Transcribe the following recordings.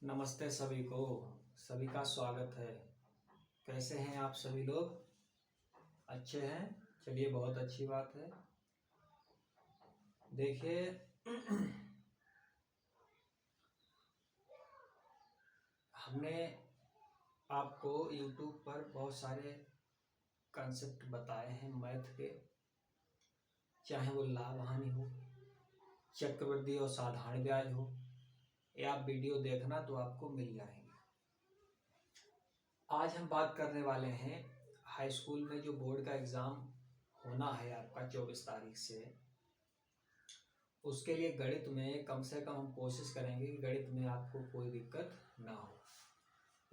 नमस्ते सभी को। सभी का स्वागत है। कैसे हैं आप सभी लोग? अच्छे हैं? चलिए, बहुत अच्छी बात है। देखिए, हमने आपको YouTube पर बहुत सारे कंसेप्ट बताए हैं मैथ के, चाहे वो लाभ हानि हो, चक्रवृद्धि और साधारण ब्याज हो, ये आप वीडियो देखना तो आपको मिल जाएंगे। आज हम बात करने वाले हैं हाई स्कूल में जो बोर्ड का एग्ज़ाम होना है आपका 24 तारीख से, उसके लिए गणित में कम से कम हम कोशिश करेंगे कि गणित में आपको कोई दिक्कत ना हो।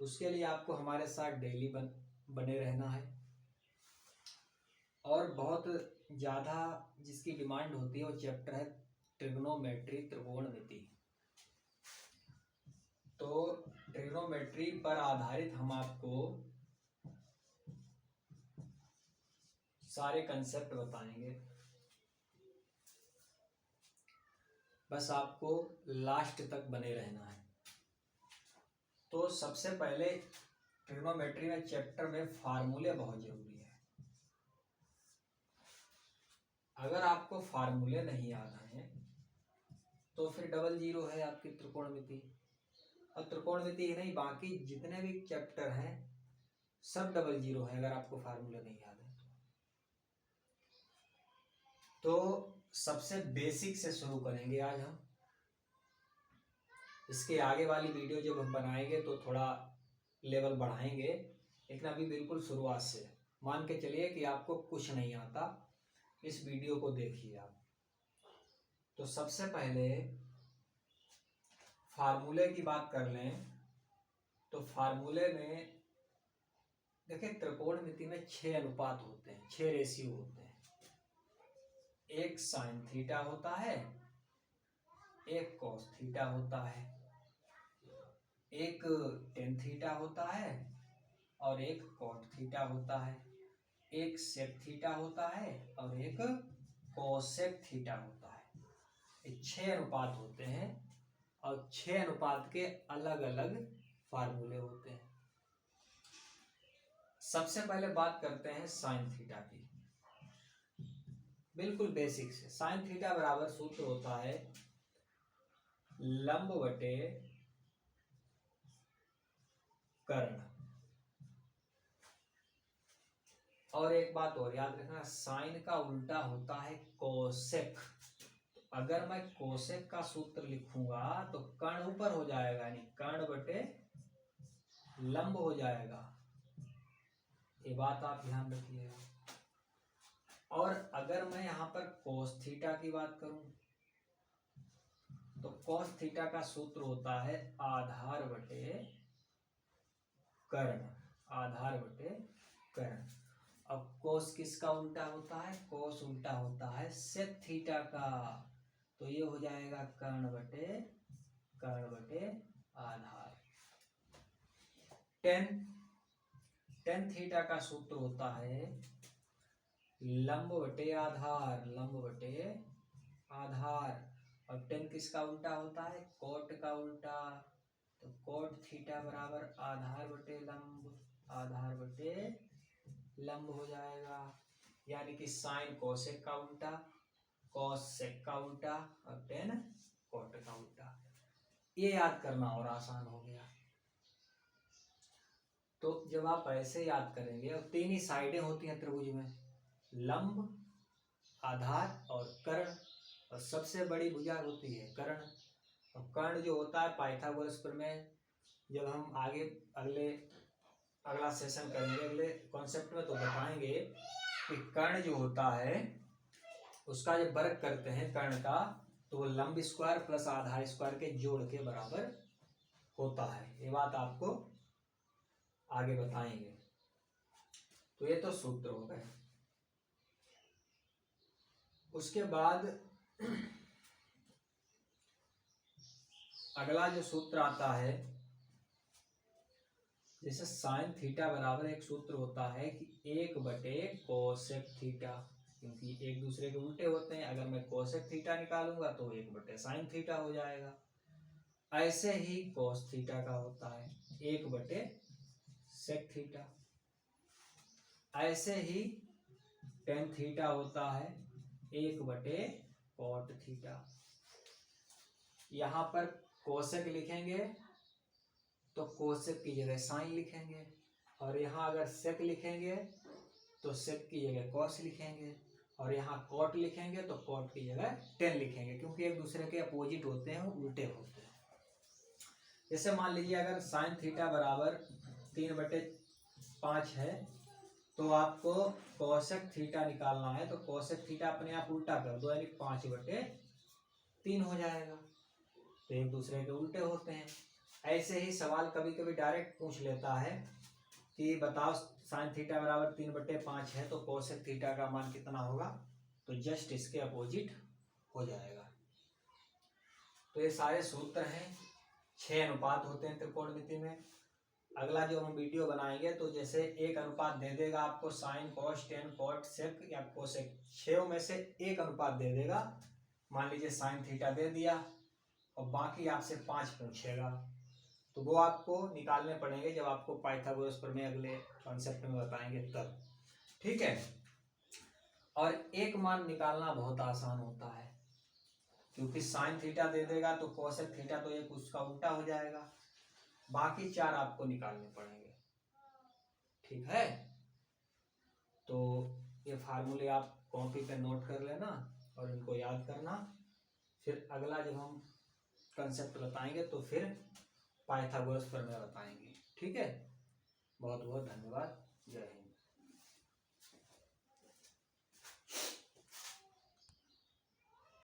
उसके लिए आपको हमारे साथ डेली बने रहना है। और बहुत ज़्यादा जिसकी डिमांड होती है वो चैप्टर है ट्रिग्नोमेट्री, त्रिकोणमिति। तो ट्रिग्नोमेट्री पर आधारित हम आपको सारे कंसेप्ट बताएंगे। बस आपको लास्ट तक बने रहना है। तो सबसे पहले ट्रिग्नोमेट्री में चैप्टर में फार्मूले बहुत जरूरी है। अगर आपको फार्मूले नहीं याद हैं तो फिर डबल जीरो है आपकी त्रिकोणमिति। और त्रिकोणमिति ही नहीं, बाकी जितने भी चैप्टर हैं सब डबल जीरो है अगर आपको फार्मूले नहीं याद है तो सबसे बेसिक से शुरू करेंगे आज हम। इसके आगे वाली वीडियो जब हम बनाएंगे तो थोड़ा लेवल बढ़ाएंगे, लेकिन अभी बिल्कुल शुरुआत से मान के चलिए कि आपको कुछ नहीं आता, इस वीडियो को देखिए आप। तो सबसे पहले फार्मूले की बात कर लें तो फार्मूले में देखिए, त्रिकोणमिति में 6 अनुपात होते हैं, 6 रेशियो होते हैं। एक साइन थीटा होता है, एक कॉस थीटा होता है, एक टेन थीटा होता है और एक कॉट थीटा होता है, एक सेक थीटा होता है और एक कोसेक थीटा होता है। ये 6 अनुपात होते हैं और 6 अनुपात के अलग अलग फार्मूले होते हैं। सबसे पहले बात करते हैं साइन थीटा की। बिल्कुल बेसिक से साइन थीटा बराबर सूत्र होता है लंब बटे कर्ण। और एक बात और याद रखना, साइन का उल्टा होता है कोसेक। अगर मैं कोसेक का सूत्र लिखूंगा तो कर्ण ऊपर हो जाएगा, यानी कर्ण बटे लंब हो जाएगा। ये बात आप ध्यान रखिएगा। और अगर मैं यहां पर कोस थीटा की बात करूं तो कोस थीटा का सूत्र होता है आधार बटे कर्ण, आधार बटे कर्ण। अब कोस किसका उल्टा होता है? कोस उल्टा होता है सेक थीटा का, तो ये हो जाएगा कर्ण बटे आधार। टेन टेन थीटा का सूत्र होता है लंब बटे आधार, लंब बटे आधार। और टेन किसका उल्टा होता है? कोट का उल्टा, तो कोट थीटा बराबर आधार बटे लंब, आधार बटे लंब हो जाएगा। यानी कि साइन कोसेक का उल्टा, कॉस सेक का उल्टा और टेन कोट का उल्टा। ये याद करना और आसान हो गया। तो जब आप ऐसे याद करेंगे, और 3 ही साइडें होती हैं त्रिभुज में, लंब, आधार और कर्ण, और सबसे बड़ी भुजा होती है कर्ण। और कर्ण जो होता है पाइथागोरस प्रमेय, जब हम आगे अगला सेशन करेंगे अगले कॉन्सेप्ट में तो बताएंगे कि कर्ण जो होता है उसका जब वर्ग करते हैं कर्ण का, तो वो लंब स्क्वायर प्लस आधार स्क्वायर के जोड़ के बराबर होता है। ये बात आपको आगे बताएंगे। तो ये तो सूत्र हो गए। उसके बाद अगला जो सूत्र आता है, जैसे साइन थीटा बराबर एक सूत्र होता है कि 1 बटे कोसेक थीटा, क्योंकि एक दूसरे के उल्टे होते हैं। अगर मैं कोसेक थीटा निकालूंगा तो 1 बटे साइन थीटा हो जाएगा। ऐसे ही cos थीटा का होता है 1/sec थीटा। ऐसे ही tan थीटा होता है 1/cot थीटा। यहाँ पर कोसेक लिखेंगे तो कोसेक की जगह साइन लिखेंगे, और यहाँ अगर सेक लिखेंगे तो सेक की जगह कॉस लिखेंगे, और यहाँ कॉट लिखेंगे तो कॉट की जगह टेन लिखेंगे, क्योंकि एक दूसरे के अपोजिट होते हैं, उल्टे होते हैं। जैसे मान लीजिए अगर साइन थीटा बराबर 3/5 है तो आपको कोसेक थीटा निकालना है, तो कोसेक थीटा अपने आप उल्टा कर दो, यानी 5/3 हो जाएगा। तो एक दूसरे के उल्टे होते हैं। ऐसे ही सवाल कभी कभी डायरेक्ट पूछ लेता है कि बताओ साइन थीटा बराबर 3/5 है तो कोसेक थीटा का मान कितना होगा, तो जस्ट इसके अपोजिट हो जाएगा। तो ये सारे सूत्र हैं, 6 अनुपात होते हैं त्रिकोणमिति में। अगला जो हम वीडियो बनाएंगे तो जैसे एक अनुपात दे देगा आपको sine cos tan cot sec या कोसेक, 6 में से एक अनुपात दे देगा। मान लीजिए साइन थीटा दे दिया और बाकी आपसे 5 पूछेगा, तो वो आपको निकालने पड़ेंगे जब आपको पाइथागोरस प्रमेय अगले कॉन्सेप्ट में बताएंगे तब। ठीक है। और एक मान निकालना बहुत आसान होता है, क्योंकि साइन थीटा दे देगा तो कोसेक थीटा तो एक उसका उल्टा हो जाएगा, बाकी 4 आपको निकालने पड़ेंगे। ठीक है। तो ये फार्मूले आप कॉपी पे नोट कर लेना और इनको याद करना। फिर अगला जब हम कंसेप्ट बताएंगे तो फिर पाइथागोरस प्रमेय बताएंगे। ठीक है। बहुत बहुत धन्यवाद। जय हिंद।